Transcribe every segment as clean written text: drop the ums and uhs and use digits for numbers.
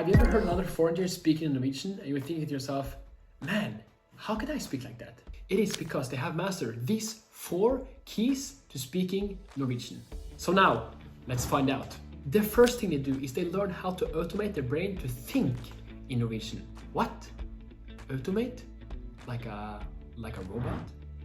Have you ever heard another foreigner speaking in Norwegian and you're thinking to yourself, man, how can I speak like that? It is because they have mastered these 4 keys to speaking Norwegian. So now, let's find out. The first thing they do is they learn how to automate their brain to think in Norwegian. What? Automate? Like a robot?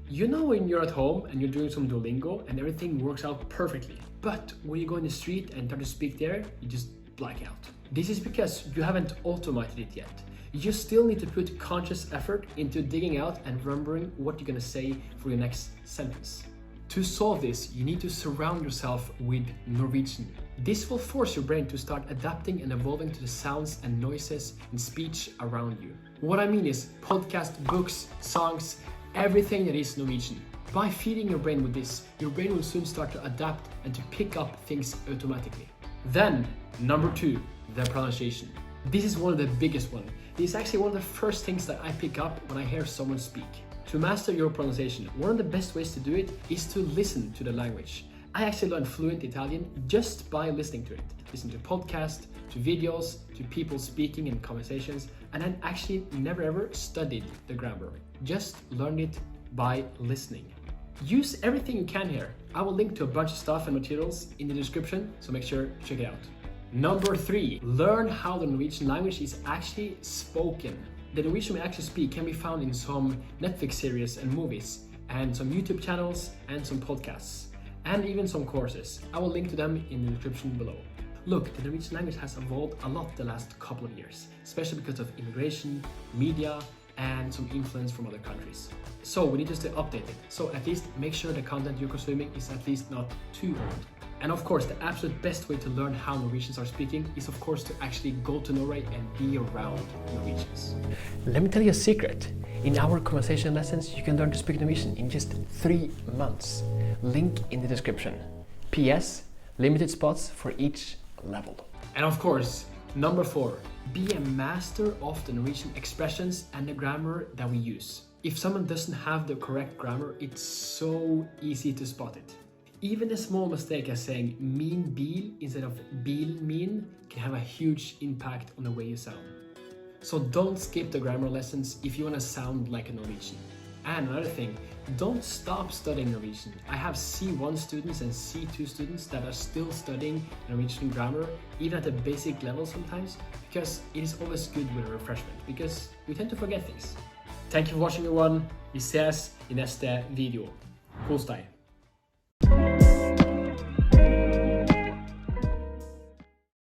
You know when you're at home and you're doing some Duolingo and everything works out perfectly. But when you go in the street and try to speak there, you just black out. This is because you haven't automated it yet. You still need to put conscious effort into digging out and remembering what you're gonna say for your next sentence. To solve this, you need to surround yourself with Norwegian. This will force your brain to start adapting and evolving to the sounds and noises and speech around you. What I mean is podcasts, books, songs, everything that is Norwegian. By feeding your brain with this, your brain will soon start to adapt and to pick up things automatically. Then, number 2, the pronunciation. This is one of the biggest ones. This is actually one of the first things that I pick up when I hear someone speak. To master your pronunciation, one of the best ways to do it is to listen to the language. I actually learned fluent Italian just by listening to it. Listen to podcasts, to videos, to people speaking in conversations, and then actually never ever studied the grammar. Just learned it by listening. Use everything you can here. I will link to a bunch of stuff and materials in the description, so make sure to check it out. Number 3, learn how the Norwegian language is actually spoken. The Norwegian we actually speak can be found in some Netflix series and movies, and some YouTube channels and some podcasts, and even some courses. I will link to them in the description below. Look, the Norwegian language has evolved a lot the last couple of years, especially because of immigration, media, and some influence from other countries. So we need just to update it. So at least make sure the content you're consuming is at least not too old. And of course, the absolute best way to learn how Norwegians are speaking is of course to actually go to Norway and be around Norwegians. Let me tell you a secret. In our conversation lessons, you can learn to speak Norwegian in just 3 months. Link in the description. PS, limited spots for each level. And of course, number 4, be a master of the Norwegian expressions and the grammar that we use. If someone doesn't have the correct grammar, it's so easy to spot it. Even a small mistake as saying min bil instead of bil min can have a huge impact on the way you sound. So don't skip the grammar lessons if you want to sound like a Norwegian. And another thing, don't stop studying Norwegian. I have C1 students and C2 students that are still studying Norwegian grammar, even at the basic level sometimes, because it is always good with a refreshment, because we tend to forget things. Thank you for watching everyone. Vi ses i nästa video. Kos deg.